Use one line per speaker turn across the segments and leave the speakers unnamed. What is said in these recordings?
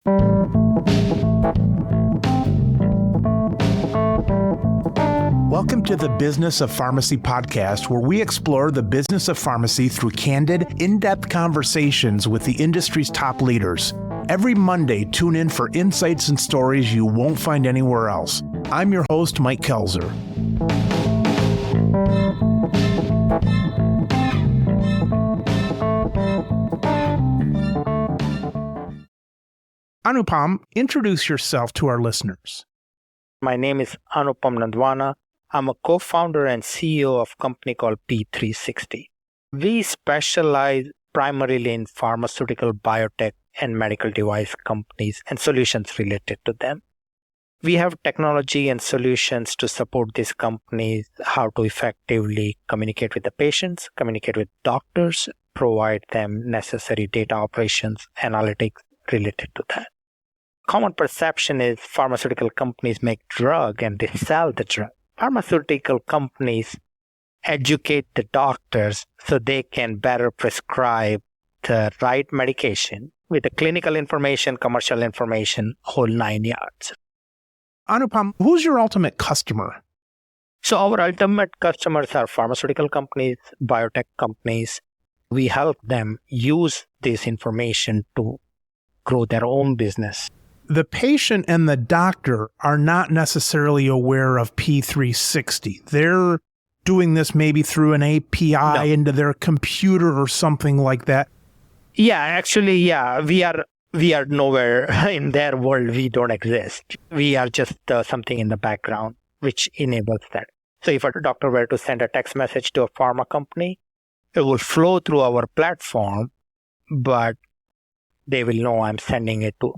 Welcome to the Business of Pharmacy podcast, where we explore the business of pharmacy through candid, in-depth conversations with the industry's top leaders. Every Monday, tune in for insights and stories you won't find anywhere else. I'm your host, Mike Kelzer. Anupam, introduce yourself to our listeners.
My name is Anupam Nandwana. I'm a co-founder and CEO of a company called P360. We specialize primarily in pharmaceutical, biotech, and medical device companies and solutions related to them. We have technology and solutions to support these companies, how to effectively communicate with the patients, communicate with doctors, provide them necessary data operations, analytics related to that. Common perception is pharmaceutical companies make drug and they sell the drug. Pharmaceutical companies educate the doctors so they can better prescribe the right medication with the clinical information, commercial information, whole 9 yards.
Anupam, who's your ultimate customer?
So our ultimate customers are pharmaceutical companies, biotech companies. We help them use this information to grow their own business.
The patient and the doctor are not necessarily aware of P360. They're doing this maybe through an API into their computer or something like that.
Yeah, actually, we are nowhere in their world. We don't exist. We are just something in the background which enables that. So if a doctor were to send a text message to a pharma company, it will flow through our platform, but they will know I'm sending it to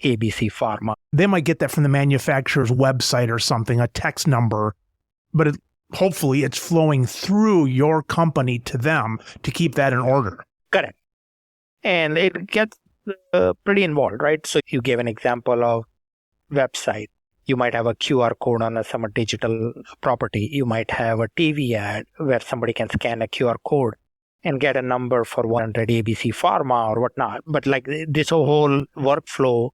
ABC Pharma.
They might get that from the manufacturer's website or something, a text number, but hopefully it's flowing through your company to them to keep that in order.
Correct. And it gets pretty involved, right? So you gave an example of website. You might have a QR code on some digital property. You might have a TV ad where somebody can scan a QR code and get a number for 100 ABC Pharma or whatnot. But like this whole workflow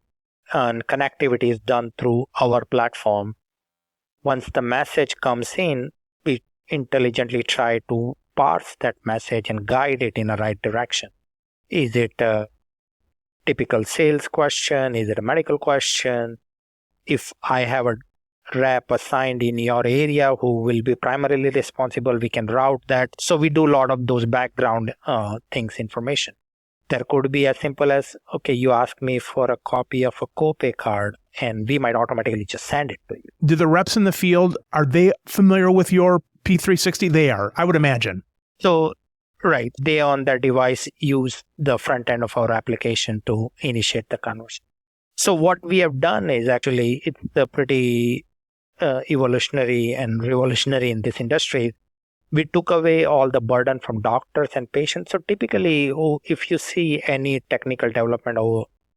and connectivity is done through our platform. Once the message comes in, we intelligently try to parse that message and guide it in a right direction. Is it a typical sales question? Is it a medical question? If I have a rep assigned in your area who will be primarily responsible, we can route that. So we do a lot of those background information. There could be as simple as, okay, you ask me for a copy of a copay card, and we might automatically just send it to you.
Do the reps in the field, are they familiar with your P360? They are, I would imagine.
So, right, they on their device use the front end of our application to initiate the conversation. So what we have done is actually, it's a pretty evolutionary and revolutionary in this industry. We took away all the burden from doctors and patients. So typically, if you see any technical development,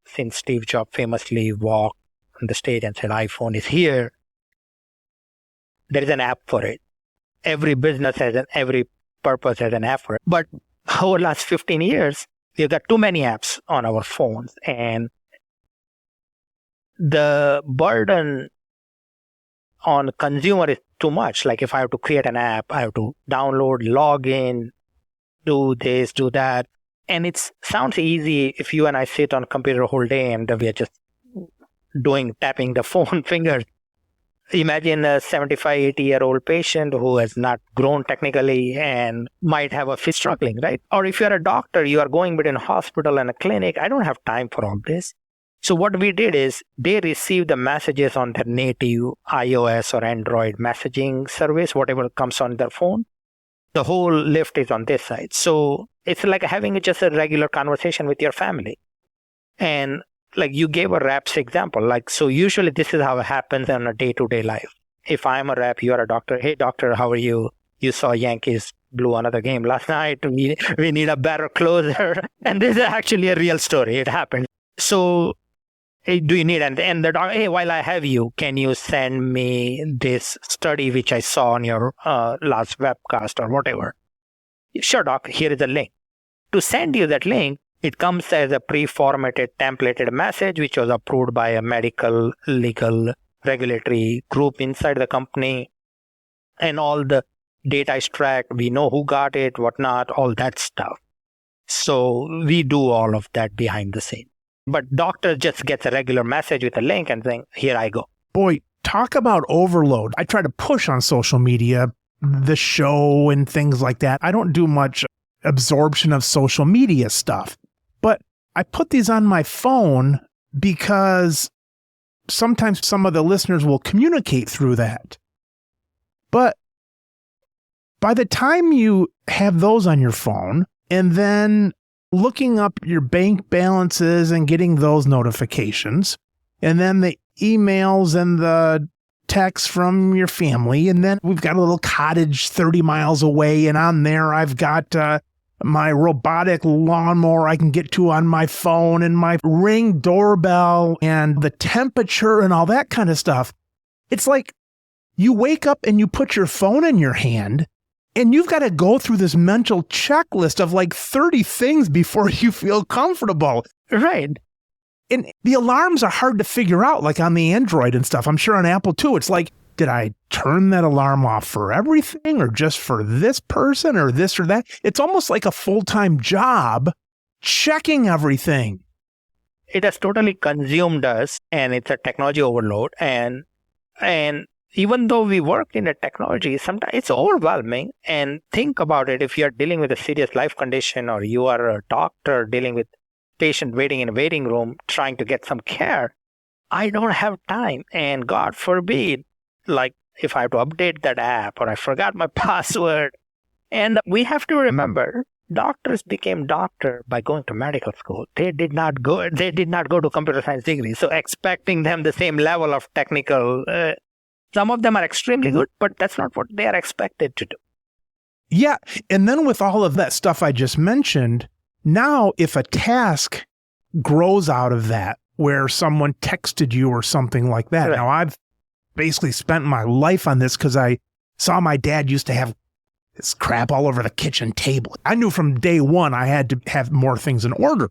since Steve Jobs famously walked on the stage and said, iPhone is here, there is an app for it. Every business every purpose has an app for it. But over the last 15 years, we've got too many apps on our phones. And the burden on consumer is too much. Like if I have to create an app, I have to download, log in, do this, do that. And it sounds easy if you and I sit on a computer whole day and we are just tapping the phone fingers. Imagine a 75, 80-year-old patient who has not grown technically and might have a fit struggling, right? Or if you're a doctor, you are going between a hospital and a clinic. I don't have time for all this. So what we did is they received the messages on their native iOS or Android messaging service, whatever comes on their phone. The whole lift is on this side. So it's like having just a regular conversation with your family. And like you gave a rep's example, like, so usually this is how it happens on a day-to-day life. If I'm a rep, you are a doctor. Hey, doctor, how are you? You saw Yankees blew another game last night. We need a better closer. And this is actually a real story. It happened. So hey, do you need, and the doctor, hey, while I have you, can you send me this study which I saw on your last webcast or whatever? Sure, doc, here is a link. To send you that link, It comes as a pre-formatted, templated message, which was approved by a medical, legal, regulatory group inside the company. And all the data is tracked. We know who got it, whatnot, all that stuff. So we do all of that behind the scene. But doctor just gets a regular message with a link and saying, here I go.
Boy, talk about overload. I try to push on social media, the show and things like that. I don't do much absorption of social media stuff, but I put these on my phone because sometimes some of the listeners will communicate through that. But by the time you have those on your phone and then looking up your bank balances and getting those notifications, and then the emails and the texts from your family, and then we've got a little cottage 30 miles away, and on there I've got my robotic lawnmower I can get to on my phone, and my Ring doorbell, and the temperature and all that kind of stuff. It's like you wake up and you put your phone in your hand, and you've got to go through this mental checklist of like 30 things before you feel comfortable.
Right.
And the alarms are hard to figure out, like on the Android and stuff. I'm sure on Apple too. It's like, did I turn that alarm off for everything or just for this person or this or that? It's almost like a full-time job checking everything.
It has totally consumed us, and it's a technology overload. And even though we work in the technology, sometimes it's overwhelming. And think about it, if you're dealing with a serious life condition, or you are a doctor dealing with patient waiting in a waiting room, trying to get some care, I don't have time. And God forbid, like if I have to update that app, or I forgot my password. And we have to remember, doctors became doctor by going to medical school. They did not go to computer science degree. So expecting them the same level of technical, some of them are extremely good, but that's not what they are expected to do.
Yeah. And then with all of that stuff I just mentioned, now if a task grows out of that, where someone texted you or something like that. Right. Now I've basically spent my life on this because I saw my dad used to have this crap all over the kitchen table. I knew from day one I had to have more things in order.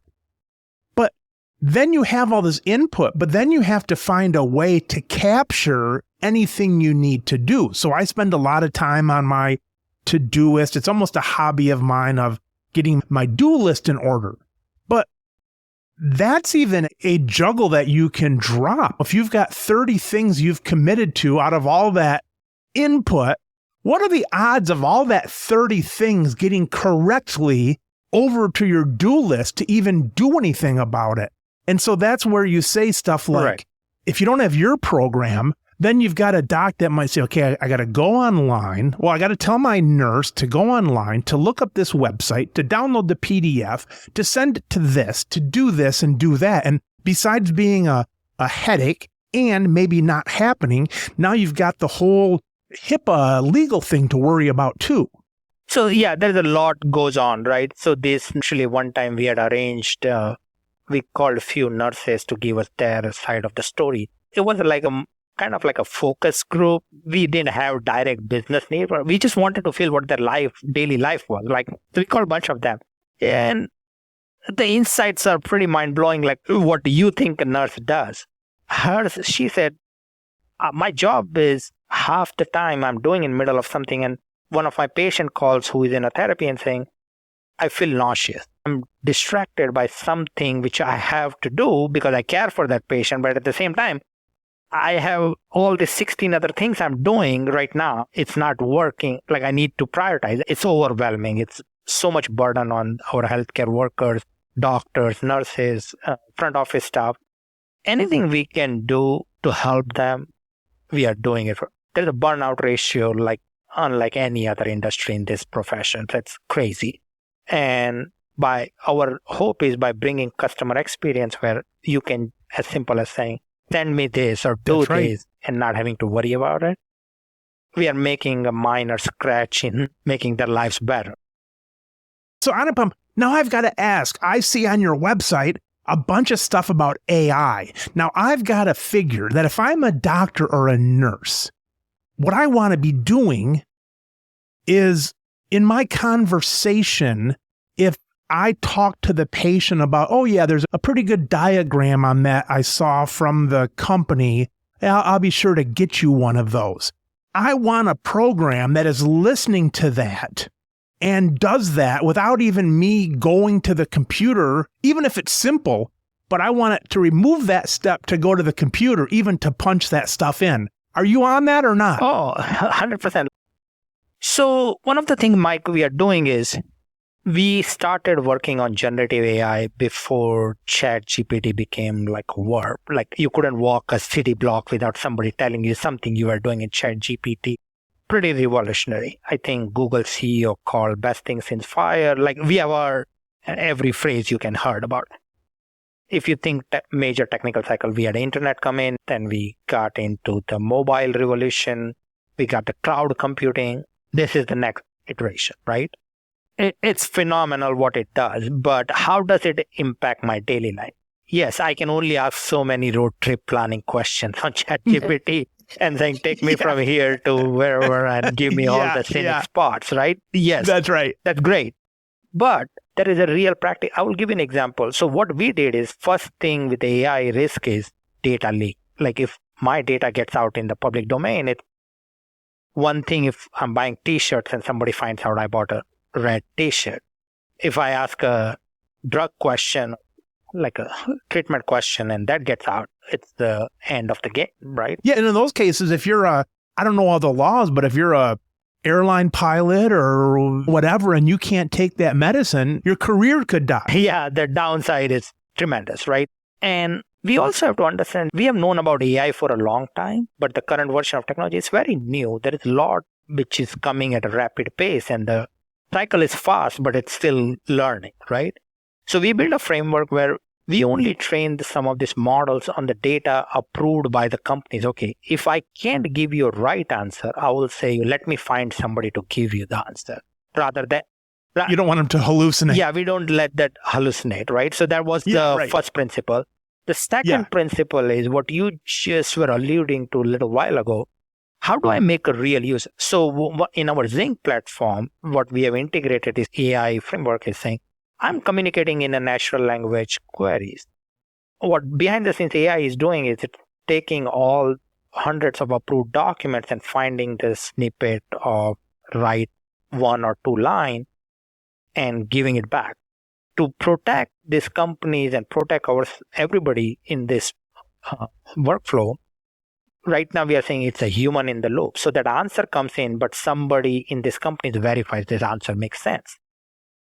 But then you have all this input, but then you have to find a way to capture anything you need to do. So I spend a lot of time on my to-do list. It's almost a hobby of mine of getting my do list in order. But that's even a juggle that you can drop. If you've got 30 things you've committed to out of all that input, what are the odds of all that 30 things getting correctly over to your do list to even do anything about it? And so that's where you say stuff like, right. If you don't have your program, then you've got a doc that might say, okay, I got to go online. Well, I got to tell my nurse to go online, to look up this website, to download the PDF, to send it to this, to do this and do that. And besides being a headache and maybe not happening, now you've got the whole HIPAA legal thing to worry about too.
So yeah, there's a lot goes on, right? So this actually one time we had arranged, we called a few nurses to give us their side of the story. It was like a kind of like a focus group. We didn't have direct business needs, but we just wanted to feel what their daily life was like. So we called a bunch of them. And the insights are pretty mind-blowing. Like, what do you think a nurse does? She said, my job is half the time I'm doing in the middle of something, and one of my patient calls who is in a therapy and saying, I feel nauseous. I'm distracted by something which I have to do because I care for that patient, but at the same time, I have all the 16 other things I'm doing right now. It's not working. Like, I need to prioritize. It's overwhelming. It's so much burden on our healthcare workers, doctors, nurses, front office staff. Anything we can do to help them, we are doing it. There's a burnout ratio like unlike any other industry in this profession. That's crazy. And our hope is by bringing customer experience where you can, as simple as saying, send me this or do this and not having to worry about it. We are making a minor scratch in making their lives better.
So Anupam, now I've got to ask, I see on your website a bunch of stuff about AI. Now I've got to figure that if I'm a doctor or a nurse, what I want to be doing is in my conversation, if I talk to the patient about, oh yeah, there's a pretty good diagram on that I saw from the company. I'll be sure to get you one of those. I want a program that is listening to that and does that without even me going to the computer, even if it's simple, but I want it to remove that step to go to the computer, even to punch that stuff in. Are you on that or not?
Oh, 100%. So one of the things, Mike, we are doing is we started working on generative AI before ChatGPT became like a verb. Like you couldn't walk a city block without somebody telling you something you were doing in ChatGPT. Pretty revolutionary. I think Google CEO called best thing since fire. Like we have every phrase you can heard about. If you think major technical cycle, we had internet come in, then we got into the mobile revolution. We got the cloud computing. This is the next iteration, right? It's phenomenal what it does, but how does it impact my daily life? Yes, I can only ask so many road trip planning questions on ChatGPT and saying, take me from here to wherever and give me all the scenic spots, right? Yes.
That's right.
That's great. But there is a real practice. I will give you an example. So what we did is first thing with AI risk is data leak. Like if my data gets out in the public domain, it's one thing if I'm buying t-shirts and somebody finds out I bought a red t-shirt. If I ask a drug question, like a treatment question, and that gets out, it's the end of the game, right?
Yeah, and in those cases, if you're I don't know all the laws, but if you're a airline pilot or whatever, and you can't take that medicine, your career could die.
Yeah, the downside is tremendous, right? And we also have to understand, we have known about AI for a long time, but the current version of technology is very new. There is a lot which is coming at a rapid pace, and the cycle is fast, but it's still learning, right? So we built a framework where we only trained some of these models on the data approved by the companies. Okay, if I can't give you a right answer, I will say, let me find somebody to give you the answer. Rather than...
You don't want them to hallucinate.
Yeah, we don't let that hallucinate, right? So that was the first principle. The second principle is what you just were alluding to a little while ago. How do I make a real use? So in our Zinc platform, what we have integrated is AI framework is saying, I'm communicating in a natural language queries. What behind the scenes AI is doing is it's taking all hundreds of approved documents and finding the snippet of right 1 or 2 line and giving it back. To protect these companies and protect everybody in this workflow, right now we are saying it's a human in the loop. So that answer comes in, but somebody in this company verifies this answer makes sense.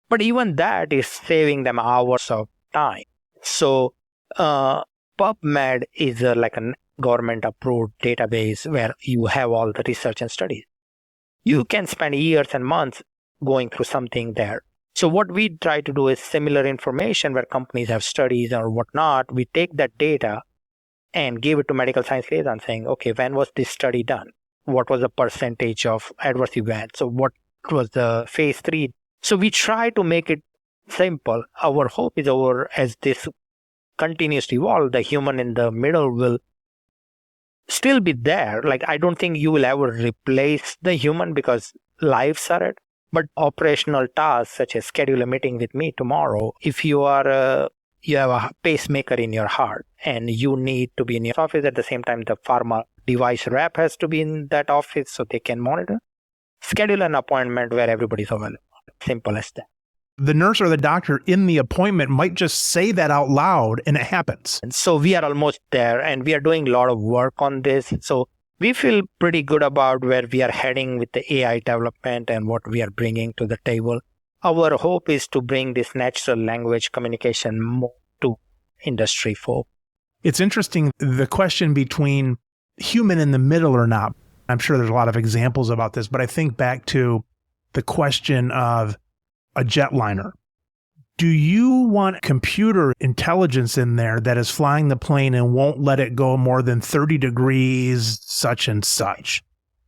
But even that is saving them hours of time. So PubMed is like a government-approved database where you have all the research and studies. You can spend years and months going through something there. So what we try to do is similar information where companies have studies or whatnot. We take that data and give it to medical science liaison saying, okay, when was this study done? What was the percentage of adverse events? So what was the phase 3? So we try to make it simple. Our hope is as this continues to evolve, the human in the middle will still be there. Like, I don't think you will ever replace the human because lives are it. But operational tasks such as schedule a meeting with me tomorrow, if you have a pacemaker in your heart and you need to be in your office at the same time, the pharma device rep has to be in that office so they can monitor. Schedule an appointment where everybody's available. Simple as that.
The nurse or the doctor in the appointment might just say that out loud and it happens.
And so we are almost there and we are doing a lot of work on this. So we feel pretty good about where we are heading with the AI development and what we are bringing to the table. Our hope is to bring this natural language communication more to industry folk.
It's interesting, the question between human in the middle or not. I'm sure there's a lot of examples about this, but I think back to the question of a jetliner. Do you want computer intelligence in there that is flying the plane and won't let it go more than 30 degrees, such and such?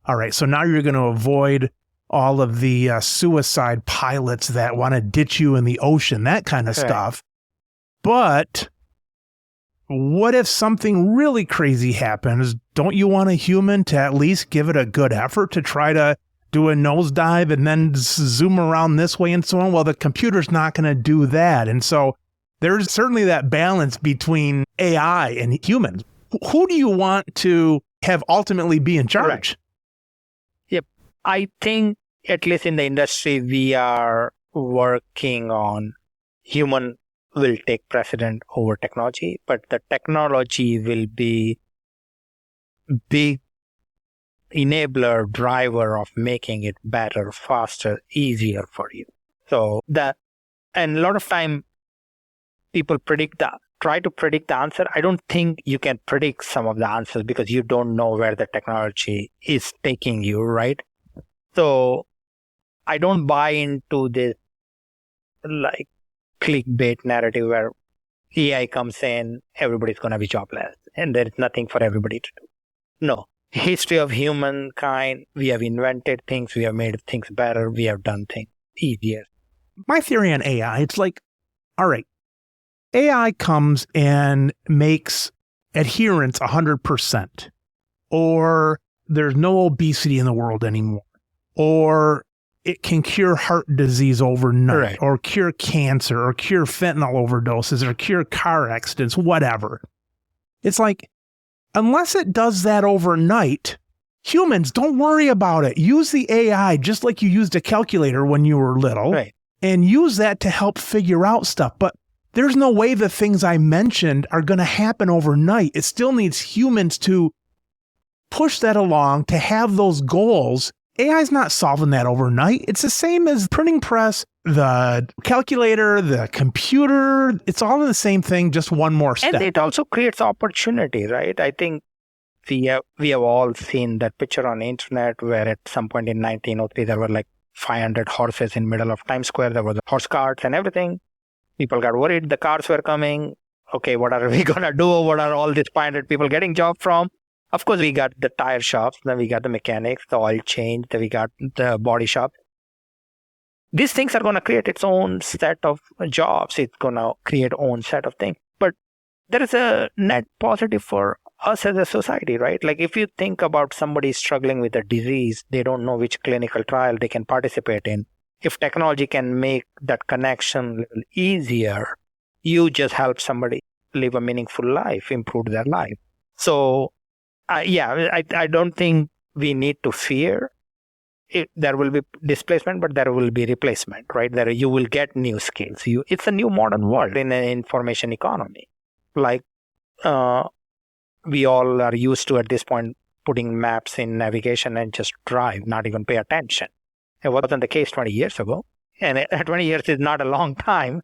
All right, so now you're going to avoid all of the suicide pilots that want to ditch you in the ocean, that kind of stuff. But what if something really crazy happens? Don't you want a human to at least give it a good effort to try to do a nosedive and then zoom around this way and so on. Well, the computer's not going to do that. And so there's certainly that balance between AI and humans. Who do you want to have ultimately be in charge?
Right. Yep. I think, at least in the industry, we are working on human will take precedent over technology, but the technology will be big enabler, driver of making it better, faster, easier for you. And a lot of time people try to predict the answer. I don't think you can predict some of the answers because you don't know where the technology is taking you, right? So I don't buy into this like clickbait narrative where AI comes in, everybody's going to be jobless and there is nothing for everybody to do. No. History of humankind, we have invented things, we have made things better, we have done things easier.
My theory on AI, it's like, all right, AI comes and makes adherence 100%, or there's no obesity in the world anymore, or it can cure heart disease overnight,
right,
or cure cancer, or cure fentanyl overdoses, or cure car accidents, whatever. It's like, unless it does that overnight, humans, don't worry about it. Use the AI just like you used a calculator when you were little,
right,
and use that to help figure out stuff. But there's no way the things I mentioned are going to happen overnight. It still needs humans to push that along, to have those goals. AI is not solving that overnight. It's the same as printing press, the calculator, the computer. It's all the same thing, just one more step.
And it also creates opportunity, right? I think we have all seen that picture on the internet where at some point in 1903, there were like 500 horses in middle of Times Square. There were the horse carts and everything. People got worried. The cars were coming. Okay, what are we going to do? What are all these 500 people getting job from? Of course, we got the tire shops, then we got the mechanics, the oil change, then we got the body shop. These things are going to create its own set of jobs. It's going to create own set of things. But there is a net positive for us as a society, right? Like if you think about somebody struggling with a disease, they don't know which clinical trial they can participate in. If technology can make that connection a little easier, you just help somebody live a meaningful life, improve their life. So I don't think we need to fear there will be displacement, but there will be replacement, right? There you will get new skills. It's a new modern world in an information economy. Like we all are used to at this point putting maps in navigation and just drive, not even pay attention. It wasn't the case 20 years ago. And 20 years is not a long time.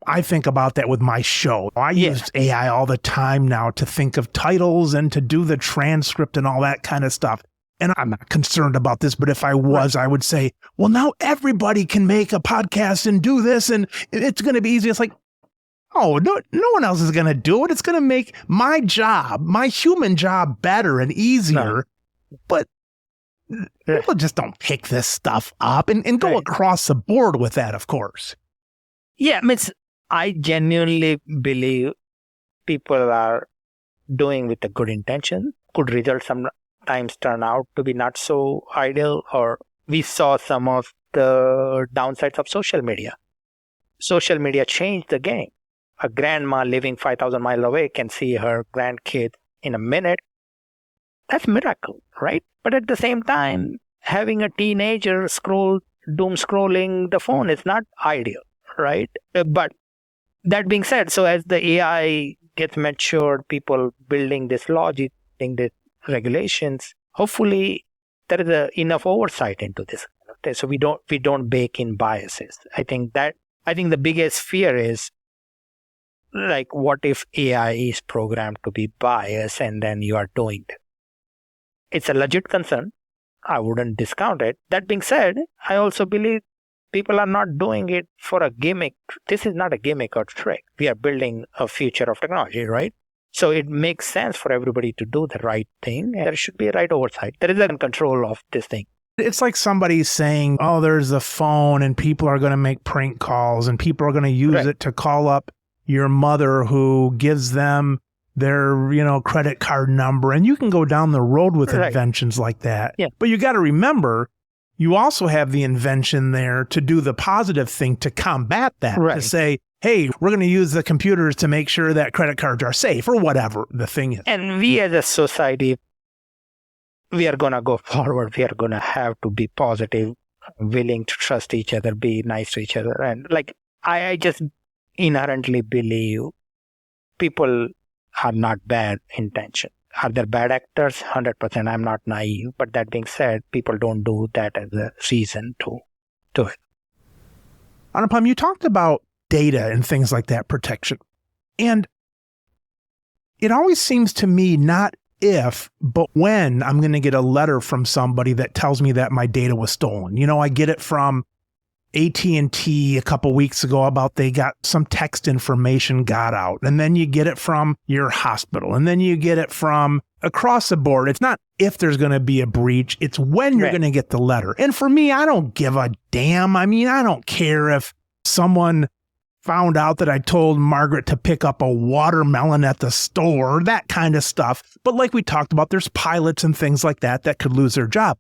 I think about that with my show. I use AI all the time now to think of titles and to do the transcript and all that kind of stuff. And I'm not concerned about this, but if I was, I would say, well, now everybody can make a podcast and do this, and it's going to be easy. It's like, oh, no one else is going to do it. It's going to make my job, my human job, better and easier. No. But people just don't pick this stuff up and go across the board with that, of course.
Yeah, I genuinely believe people are doing with a good intention. Good results sometimes turn out to be not so ideal, or we saw some of the downsides of social media. Social media changed the game. A grandma living 5,000 miles away can see her grandkid in a minute. That's a miracle, right? But at the same time, having a teenager doom scrolling the phone is not ideal, right? But that being said, so as the AI gets matured, people building this logic, building these regulations, hopefully there is enough oversight into this. So we don't bake in biases. I think the biggest fear is, like, what if AI is programmed to be biased and then you are doing it? It's a legit concern. I wouldn't discount it. That being said, I also believe people are not doing it for a gimmick. This is not a gimmick or trick. We are building a future of technology, right? So it makes sense for everybody to do the right thing. And there should be a right oversight. There is a control of this thing.
It's like somebody saying, oh, there's a phone and people are going to make prank calls and people are going to use it to call up your mother who gives them their, credit card number. And you can go down the road with inventions like that.
Yeah.
But you got to remember, you also have the invention there to do the positive thing to combat that,
Right.
to say, hey, we're going to use the computers to make sure that credit cards are safe or whatever the thing is.
And we as a society, we are going to go forward. We are going to have to be positive, willing to trust each other, be nice to each other. And like, I just inherently believe people are not bad intention. Are there bad actors? 100%. I'm not naive. But that being said, people don't do that as a reason to do it.
Anupam, you talked about data and things like that, protection. And it always seems to me not if, but when I'm going to get a letter from somebody that tells me that my data was stolen. You know, I get it from AT&T a couple weeks ago about they got some text information got out. And then you get it from your hospital. And then you get it from across the board. It's not if there's going to be a breach. It's when you're
Right.
going to get the letter. And for me, I don't give a damn. I mean, I don't care if someone found out that I told Margaret to pick up a watermelon at the store, that kind of stuff. But like we talked about, there's pilots and things like that that could lose their job.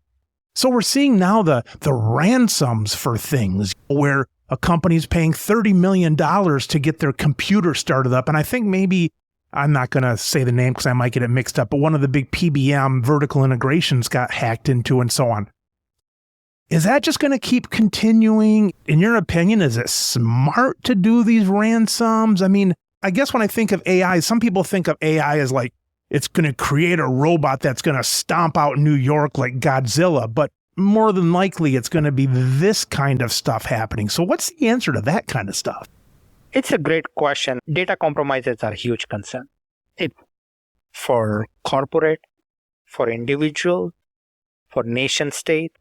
So we're seeing now the ransoms for things where a company's paying $30 million to get their computer started up. And I think maybe, I'm not going to say the name because I might get it mixed up, but one of the big PBM vertical integrations got hacked into and so on. Is that just going to keep continuing? In your opinion, is it smart to do these ransoms? I mean, I guess when I think of AI, some people think of AI as like, it's going to create a robot that's going to stomp out New York like Godzilla, but more than likely it's going to be this kind of stuff happening. So what's the answer to that kind of stuff?
It's a great question. Data compromises are a huge concern. It for corporate, for individual, for nation state,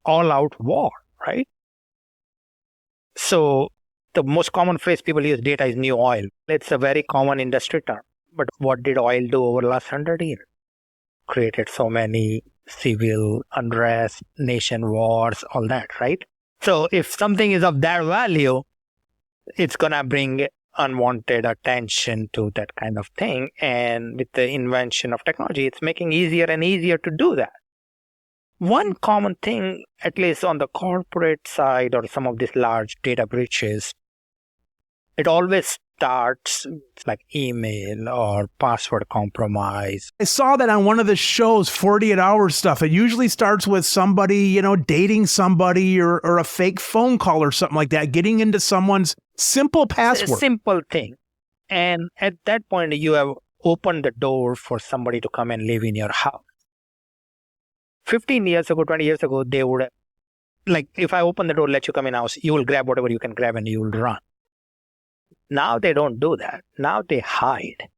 all out war, right? So the most common phrase people use, data is new oil. It's a very common industry term. But what did oil do over the last 100 years? Created so many civil unrest, nation wars, all that, right? So if something is of that value, it's going to bring unwanted attention to that kind of thing. And with the invention of technology, it's making easier and easier to do that. One common thing, at least on the corporate side or some of these large data breaches, it always starts like email or password compromise.
I saw that on one of the shows, 48 Hours stuff. It usually starts with somebody, you know, dating somebody or a fake phone call or something like that, getting into someone's simple password.
A simple thing. And at that point, you have opened the door for somebody to come and live in your house. 15 years ago, 20 years ago, they would, like, if I open the door, let you come in house, you will grab whatever you can grab and you will run. Now they don't do that. Now they hide.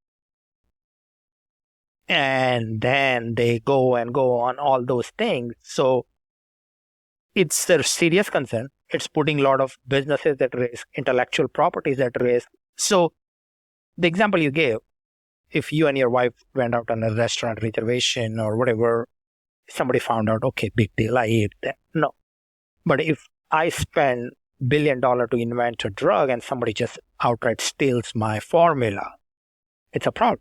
And then they go on all those things. So it's a serious concern. It's putting a lot of businesses at risk, intellectual properties at risk. So the example you gave, if you and your wife went out on a restaurant reservation or whatever, somebody found out, okay, big deal, I ate that. No. But if I spend $1 billion to invent a drug and somebody just outright steals my formula, it's a problem.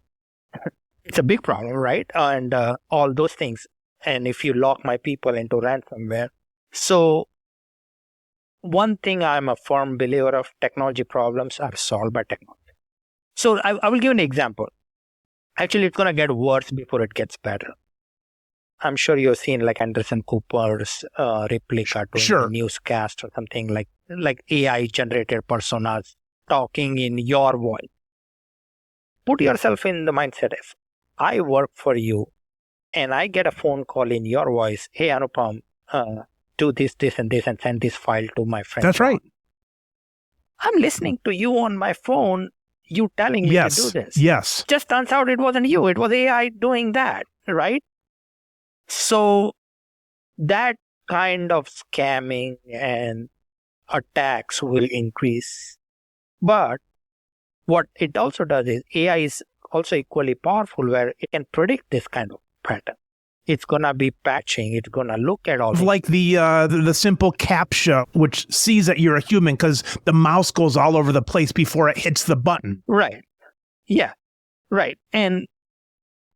It's a big problem, right? And all those things. And if you lock my people into ransomware. So one thing I'm a firm believer of, technology problems are solved by technology. So I will give an example. Actually, it's going to get worse before it gets better. I'm sure you've seen like Anderson Cooper's replica to a newscast or something like AI-generated personas talking in your voice. Put yourself in the mindset, if I work for you and I get a phone call in your voice, hey, Anupam, do this, this, and this, and send this file to my friend.
That's right.
I'm listening to you on my phone, you telling me to do this.
Yes.
Just turns out it wasn't you. It was AI doing that, right? So that kind of scamming and attacks will increase. But what it also does is AI is also equally powerful where it can predict this kind of pattern. It's going to be patching. It's going to look at all.
Like the simple CAPTCHA, which sees that you're a human because the mouse goes all over the place before it hits the button.
Right. Yeah. Right. And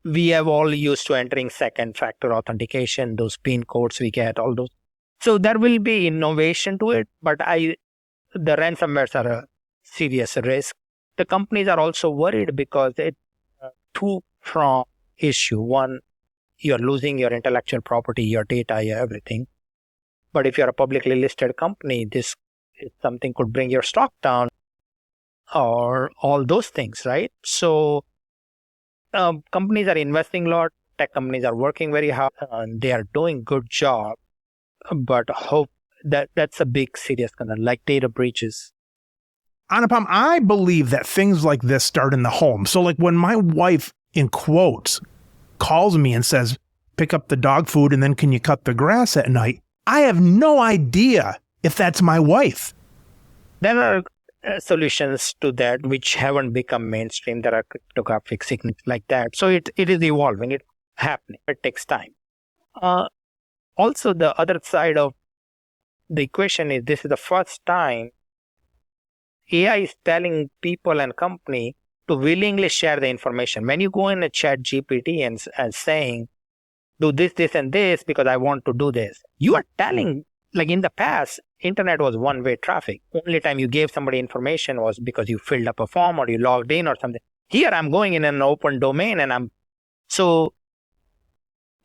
we have all used to entering second factor authentication, those PIN codes we get, all those. So there will be innovation to it, but the ransomwares are a serious risk. The companies are also worried because it's a two-pronged issue. One, you're losing your intellectual property, your data, your everything. But if you're a publicly listed company, this is something could bring your stock down or all those things, right? So companies are investing a lot. Tech companies are working very hard and they are doing good job. But hope that's a big serious concern, like data breaches.
Anupam, I believe that things like this start in the home. So like when my wife, in quotes, calls me and says, pick up the dog food and then can you cut the grass at night? I have no idea if that's my wife.
There are solutions to that which haven't become mainstream. There are cryptographic signals like that. So it is evolving. It's happening. It takes time. Also, the other side of the equation is this is the first time AI is telling people and company to willingly share the information. When you go in a chat GPT and saying, do this, this, and this because I want to do this, you are telling, like in the past, internet was one-way traffic. Only time you gave somebody information was because you filled up a form or you logged in or something. Here I'm going in an open domain and so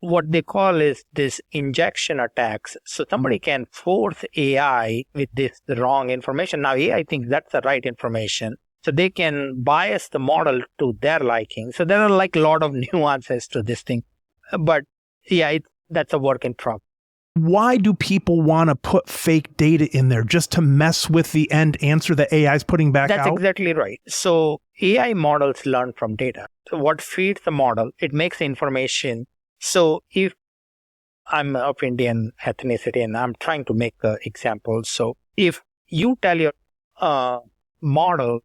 what they call is this injection attacks. So somebody can force AI with this wrong information. Now AI thinks that's the right information. So they can bias the model to their liking. So there are like a lot of nuances to this thing. But yeah, that's a work in progress.
Why do people want to put fake data in there just to mess with the end answer that AI is putting back out?
That's exactly right. So AI models learn from data. So what feeds the model, it makes the information. So if I'm of Indian ethnicity and I'm trying to make an example. So if you tell your model,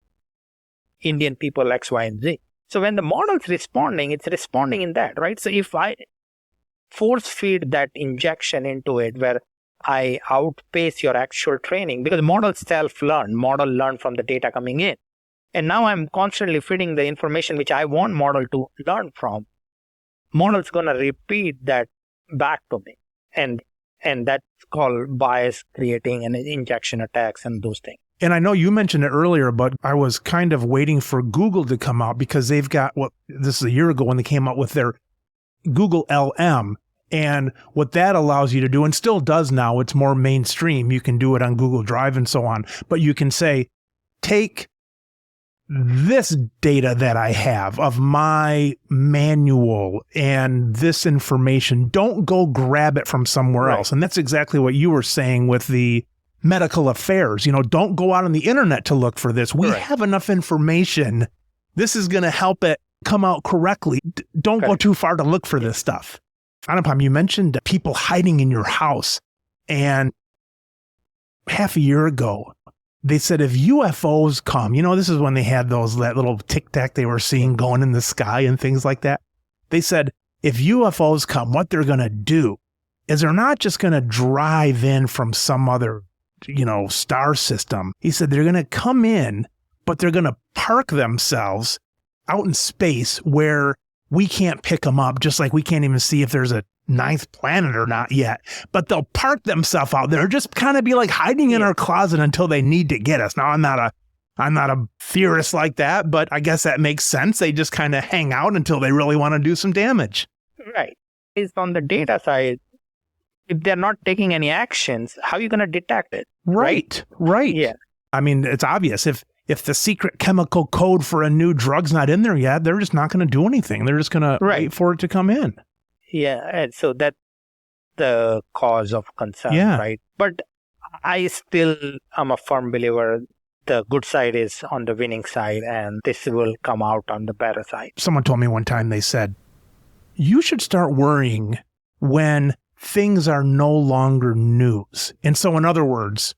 Indian people X, Y, and Z. So when the model's responding, it's responding in that, right? So if I force feed that injection into it where I outpace your actual training, because models self-learn, model learn from the data coming in. And now I'm constantly feeding the information which I want model to learn from. Model's going to repeat that back to me. And that's called bias creating and injection attacks and those things.
And I know you mentioned it earlier, but I was kind of waiting for Google to come out because they've got this is a year ago when they came out with their Google LM. And what that allows you to do, and still does now, it's more mainstream. You can do it on Google Drive and so on. But you can say, take this data that I have of my manual and this information, don't go grab it from somewhere else. And that's exactly what you were saying with the medical affairs. Don't go out on the internet to look for this. We have enough information. This is going to help it come out correctly. Don't go too far to look for this stuff. Anupam, you mentioned people hiding in your house. And half a year ago, they said if UFOs come, this is when they had that little tic-tac they were seeing going in the sky and things like that. They said if UFOs come, what they're going to do is they're not just going to drive in from some other, star system. He said they're going to come in, but they're going to park themselves out in space where we can't pick them up, just like we can't even see if there's a ninth planet or not yet. But they'll park themselves out there, just kind of be like hiding in our closet until they need to get us. Now, I'm not a theorist like that, but I guess that makes sense. They just kind of hang out until they really want to do some damage.
Right. It's on the data side. If they're not taking any actions, how are you going to detect it?
Right.
Yeah.
I mean, it's obvious. If the secret chemical code for a new drug's not in there yet, they're just not going to do anything. They're just going to wait for it to come in.
Yeah, and so that's the cause of concern, right? But I still am a firm believer the good side is on the winning side and this will come out on the better side.
Someone told me one time, they said, you should start worrying when things are no longer news. And so in other words,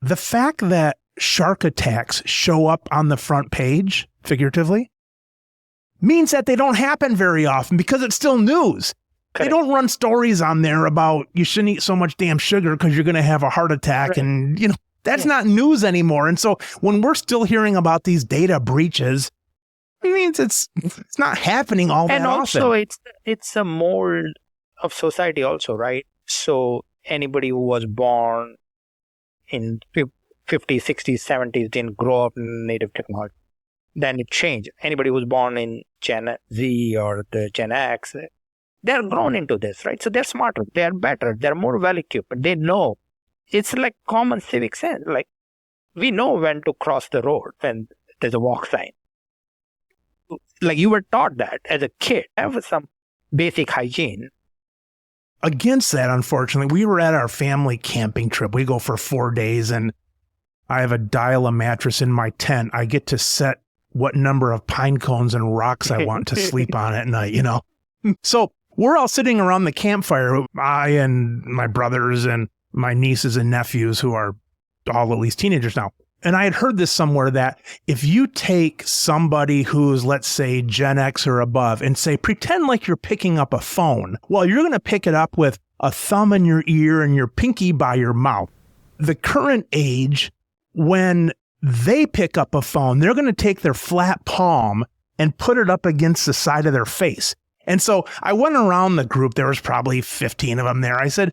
the fact that shark attacks show up on the front page, figuratively, means that they don't happen very often because it's still news. Correct. They don't run stories on there about you shouldn't eat so much damn sugar because you're going to have a heart attack. Right. And, that's not news anymore. And so when we're still hearing about these data breaches, it means it's not happening all that often.
And also it's a mold of society also, right? So anybody who was born in 50s, 60s, 70s didn't grow up in native technology. Then it changed. Anybody who's born in Gen Z or the Gen X, they're grown into this, right? So they're smarter, they're better, they're more well-equipped. They know. It's like common civic sense. Like, we know when to cross the road when there's a walk sign. Like, you were taught that as a kid. Have some basic hygiene.
Against that, unfortunately, we were at our family camping trip. We go for 4 days, and I have a dial-a mattress in my tent. I get to set what number of pine cones and rocks I want to sleep on at night, you know? So we're all sitting around the campfire, I and my brothers and my nieces and nephews, who are all at least teenagers now. And I had heard this somewhere that if you take somebody who's, let's say, Gen X or above and say, pretend like you're picking up a phone, well, you're going to pick it up with a thumb in your ear and your pinky by your mouth. The current age, when they pick up a phone, they're going to take their flat palm and put it up against the side of their face. And so I went around the group. There was probably 15 of them there. I said,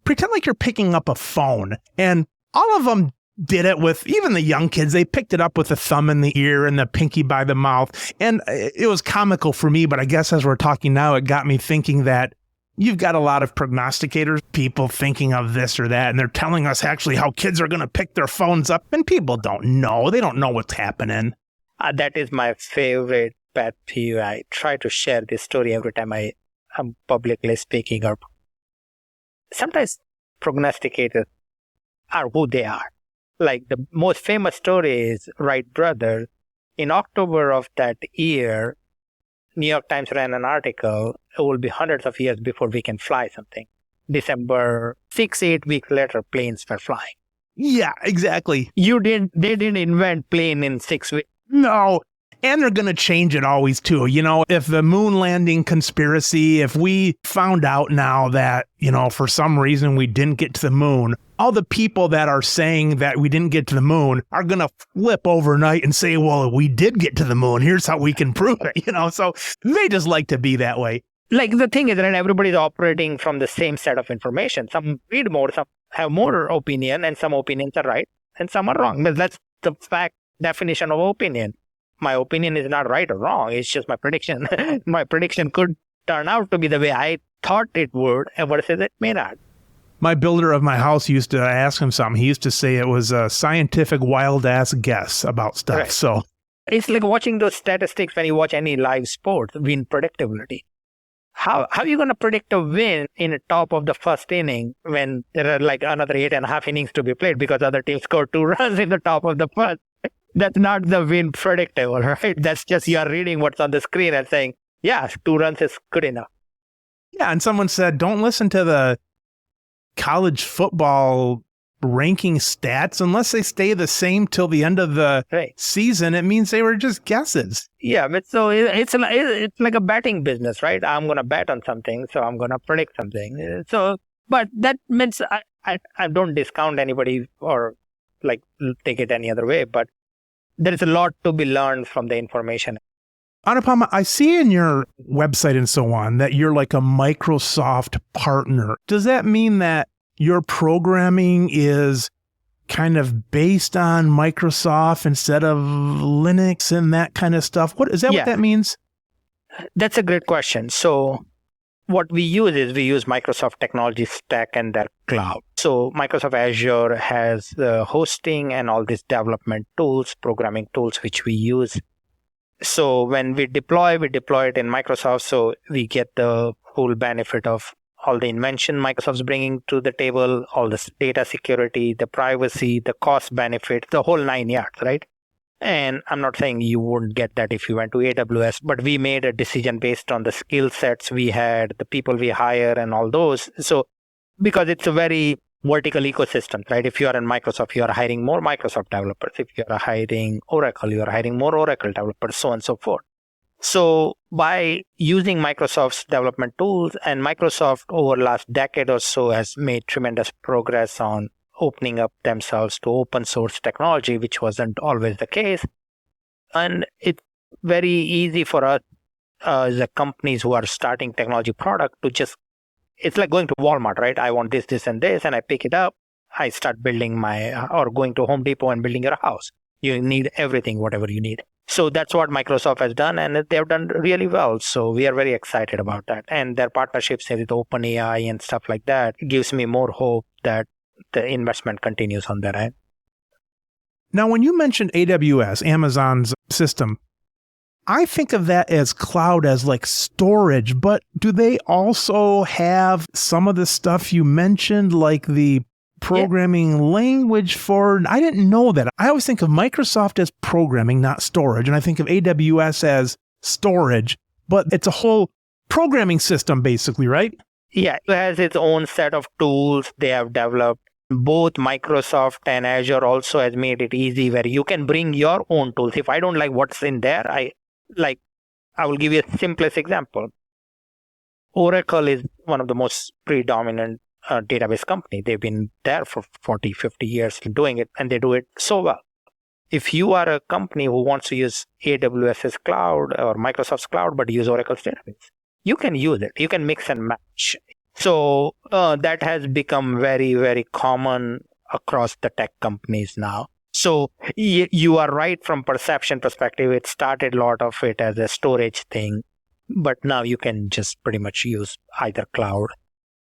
pretend like you're picking up a phone. And all of them did it with, even the young kids, they picked it up with the thumb in the ear and the pinky by the mouth. And it was comical for me, but I guess as we're talking now, it got me thinking that you've got a lot of prognosticators, people thinking of this or that, and they're telling us actually how kids are going to pick their phones up, and people don't know. They don't know what's happening.
That is my favorite pet peeve. I try to share this story every time I'm publicly speaking. Or sometimes prognosticators are who they are. Like, the most famous story is Wright brothers. In October of that year, New York Times ran an article, it will be hundreds of years before we can fly something. December 8 weeks later, planes were flying.
Yeah, exactly.
They didn't invent plane in 6 weeks.
No. And they're going to change it always too. You know, if the moon landing conspiracy, if we found out now that, you know, for some reason we didn't get to the moon, all the people that are saying that we didn't get to the moon are going to flip overnight and say, well, we did get to the moon. Here's how we can prove it, you know? So they just like to be that way.
Like, the thing is that everybody's operating from the same set of information. Some read more, some have more opinion, and some opinions are right and some are wrong. But that's the fact definition of opinion. My opinion is not right or wrong. It's just my prediction. My prediction could turn out to be the way I thought it would, versus it may not.
My builder of my house used to ask him something. He used to say it was a scientific wild-ass guess about stuff. Right. So
it's like watching those statistics when you watch any live sport, win predictability. How are you going to predict a win in the top of the first inning when there are like another 8.5 innings to be played because other teams scored 2 runs in the top of the first? That's not the win predictable, right? That's just you're reading what's on the screen and saying, yeah, 2 runs is good enough.
Yeah, and someone said, don't listen to the college football ranking stats unless they stay the same till the end of the season. It means they were just guesses.
Yeah, but so it's like a betting business, right? I'm going to bet on something, so I'm going to predict something. So, but that means I don't discount anybody or like take it any other way, but there is a lot to be learned from the information.
Anupam, I see in your website and so on that you're like a Microsoft partner. Does that mean that your programming is kind of based on Microsoft instead of Linux and that kind of stuff? What that means?
That's a great question. So what we use Microsoft technology stack and their cloud. So Microsoft Azure has the hosting and all these development tools, programming tools, which we use. So when we deploy it in Microsoft, so we get the full benefit of all the invention Microsoft's bringing to the table, all the data security, the privacy, the cost benefit, the whole 9 yards, right? And I'm not saying you wouldn't get that if you went to AWS, but we made a decision based on the skill sets we had, the people we hire and all those. So because it's a very vertical ecosystem, right? If you are in Microsoft, you are hiring more Microsoft developers. If you are hiring Oracle, you are hiring more Oracle developers, so on and so forth. So by using Microsoft's development tools, and Microsoft over the last decade or so has made tremendous progress on opening up themselves to open source technology, which wasn't always the case. And it's very easy for us as companies who are starting technology product to just it's like going to Walmart, right? I want this, this, and this, and I pick it up. I start building or going to Home Depot and building your house. You need everything, whatever you need. So that's what Microsoft has done, and they've done really well. So we are very excited about that. And their partnerships with OpenAI and stuff like that gives me more hope that the investment continues on their end.
Now, when you mentioned AWS, Amazon's system, I think of that as cloud, as like storage, but do they also have some of the stuff you mentioned, like the programming language for? I didn't know that. I always think of Microsoft as programming, not storage. And I think of AWS as storage, but it's a whole programming system basically, right?
Yeah, it has its own set of tools they have developed. Both Microsoft and Azure also has made it easy where you can bring your own tools. If I don't like what's in there, I will give you a simplest example. Oracle is one of the most predominant database company. They've been there for 40, 50 years doing it, and they do it so well. If you are a company who wants to use AWS's cloud or Microsoft's cloud, but use Oracle's database, you can use it. You can mix and match. So that has become very, very common across the tech companies now. So you are right from perception perspective. It started a lot of it as a storage thing, but now you can just pretty much use either cloud.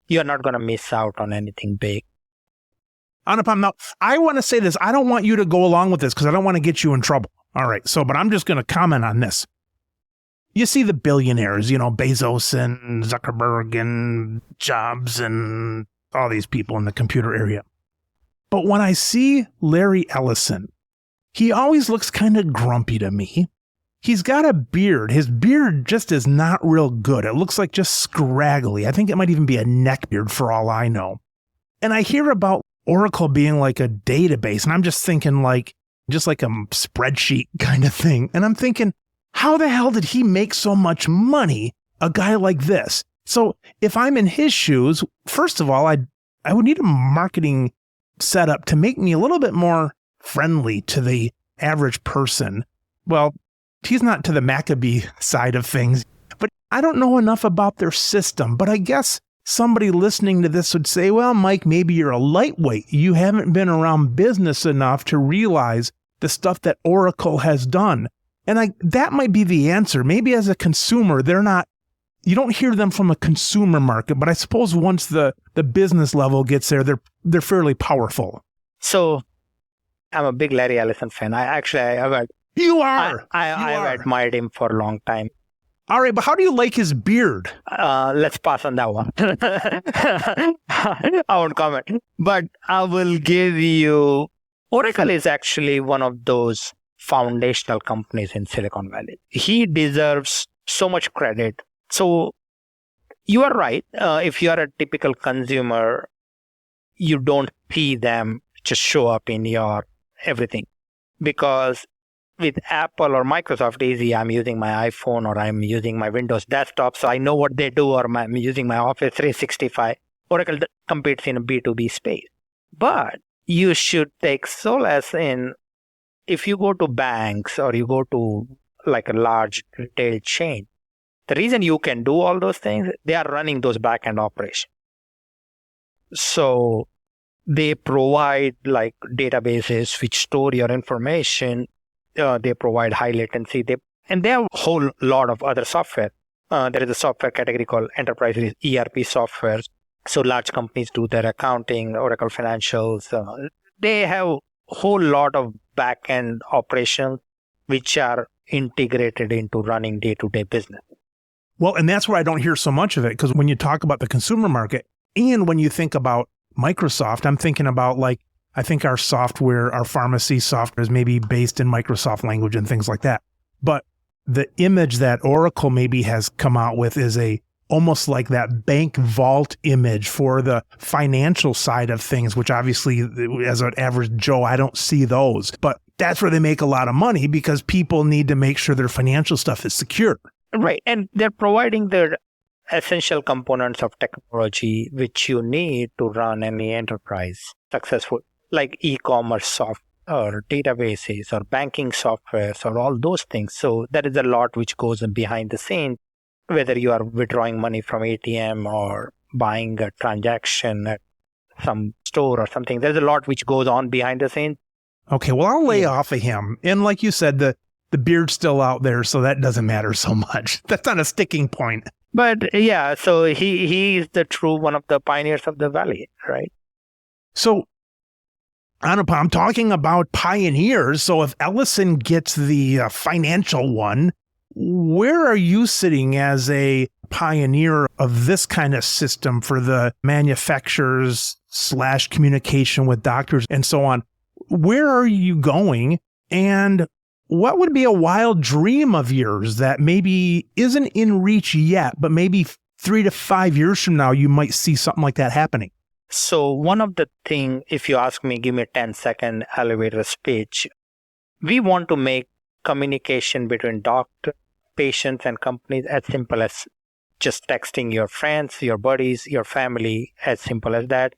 You're not going to miss out on anything big.
Anupam, now I want to say this. I don't want you to go along with this because I don't want to get you in trouble. All right. So, but I'm just going to comment on this. You see the billionaires, Bezos and Zuckerberg and Jobs and all these people in the computer area. But when I see Larry Ellison, he always looks kind of grumpy to me. He's got a beard. His beard just is not real good. It looks like just scraggly. I think it might even be a neck beard for all I know. And I hear about Oracle being like a database, and I'm just thinking just like a spreadsheet kind of thing. And I'm thinking, how the hell did he make so much money, a guy like this? So if I'm in his shoes, first of all, I would need a marketing setup to make me a little bit more friendly to the average person. Well, he's not to the Maccabee side of things, but I don't know enough about their system. But I guess somebody listening to this would say, well, Mike, maybe you're a lightweight. You haven't been around business enough to realize the stuff that Oracle has done. And that might be the answer. Maybe as a consumer, you don't hear them from a consumer market, but I suppose once the business level gets there, they're fairly powerful.
So I'm a big Larry Ellison fan.
You are.
I've admired him for a long time.
All right, but how do you like his beard?
Let's pass on that one. I won't comment. But I will give you, Oracle is actually one of those foundational companies in Silicon Valley. He deserves so much credit. So you are right. If you are a typical consumer, you don't see them just show up in your everything. Because with Apple or Microsoft, easy, I'm using my iPhone or I'm using my Windows desktop, so I know what they do, or I'm using my Office 365. Oracle competes in a B2B space. But you should take solace in, if you go to banks or you go to like a large retail chain, the reason you can do all those things, they are running those back-end operations. So they provide like databases which store your information. They provide high latency. They have a whole lot of other software. There is a software category called enterprise ERP software. So large companies do their accounting, Oracle Financials. They have a whole lot of back-end operations which are integrated into running day-to-day business.
Well, and that's where I don't hear so much of it, because when you talk about the consumer market and when you think about Microsoft, I'm thinking about I think our software, our pharmacy software is maybe based in Microsoft language and things like that. But the image that Oracle maybe has come out with is almost like that bank vault image for the financial side of things, which obviously as an average Joe, I don't see those. But that's where they make a lot of money because people need to make sure their financial stuff is secure.
Right. And they're providing the essential components of technology which you need to run any enterprise successful, like e-commerce software or databases or banking softwares or all those things. So there is a lot which goes behind the scenes, whether you are withdrawing money from ATM or buying a transaction at some store or something. There's a lot which goes on behind the scenes.
Okay, well, I'll lay off of him. And like you said, the beard's still out there, so that doesn't matter so much. That's not a sticking point.
But yeah, so he is the true one of the pioneers of the Valley, right?
So, Anupam, talking about pioneers, so if Ellison gets the financial one, where are you sitting as a pioneer of this kind of system for the manufacturers / communication with doctors and so on? Where are you going? And what would be a wild dream of yours that maybe isn't in reach yet, but maybe 3 to 5 years from now, you might see something like that happening?
So one of the things, if you ask me, give me a 10-second elevator speech. We want to make communication between doctor, patients, and companies as simple as just texting your friends, your buddies, your family, as simple as that,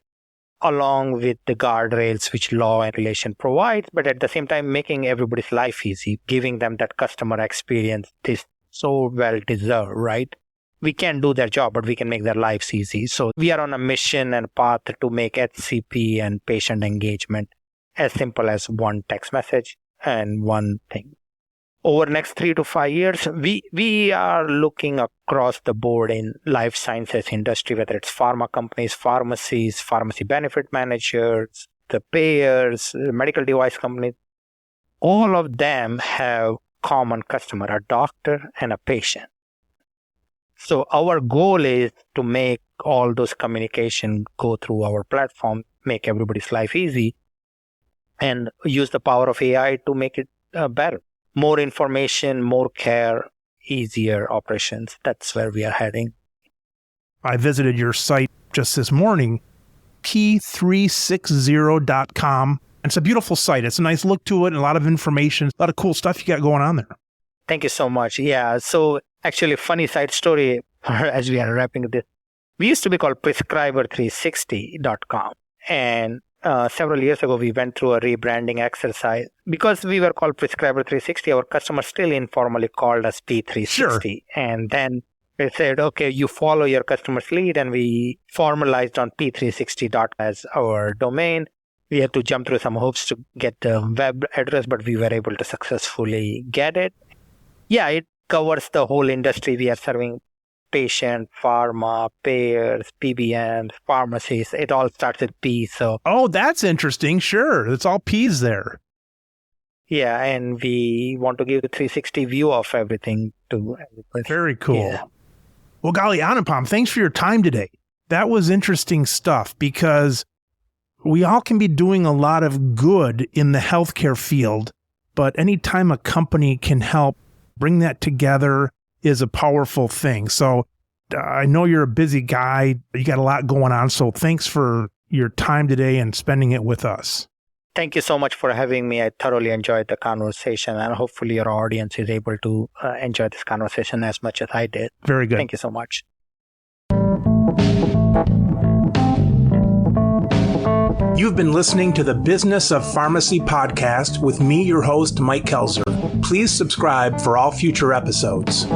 along with the guardrails which law and regulation provides, but at the same time making everybody's life easy, giving them that customer experience is so well deserved, right? We can't do their job, but we can make their lives easy. So we are on a mission and path to make HCP and patient engagement as simple as one text message and one thing. Over the next 3 to 5 years, we are looking across the board in life sciences industry, whether it's pharma companies, pharmacies, pharmacy benefit managers, the payers, the medical device companies. All of them have common customer, a doctor and a patient. So our goal is to make all those communication go through our platform, make everybody's life easy, and use the power of AI to make it better. More information, more care, easier operations. That's where we are heading.
I visited your site just this morning, P360.com. It's a beautiful site. It's a nice look to it and a lot of information, a lot of cool stuff you got going on there.
Thank you so much. Yeah, so actually, funny side story as we are wrapping this. We used to be called prescriber360.com. And several years ago, we went through a rebranding exercise. Because we were called Prescriber360, our customers still informally called us P360.
Sure.
And then we said, okay, you follow your customer's lead. And we formalized on P360 as our domain. We had to jump through some hoops to get the web address, but we were able to successfully get it. Yeah, it covers the whole industry. We are serving patient, pharma, payers, PBMs, pharmacies. It all starts with P. So,
oh, that's interesting. Sure. It's all P's there.
Yeah, and we want to give the 360 view of everything to everybody.
Very cool.
Yeah.
Well, golly, Anupam, thanks for your time today. That was interesting stuff because we all can be doing a lot of good in the healthcare field, but anytime a company can help bring that together is a powerful thing. So I know you're a busy guy. You got a lot going on. So thanks for your time today and spending it with us.
Thank you so much for having me. I thoroughly enjoyed the conversation, and hopefully your audience is able to enjoy this conversation as much as I did.
Very good.
Thank you so much.
You've been listening to the Business of Pharmacy podcast with me, your host, Mike Kelzer. Please subscribe for all future episodes.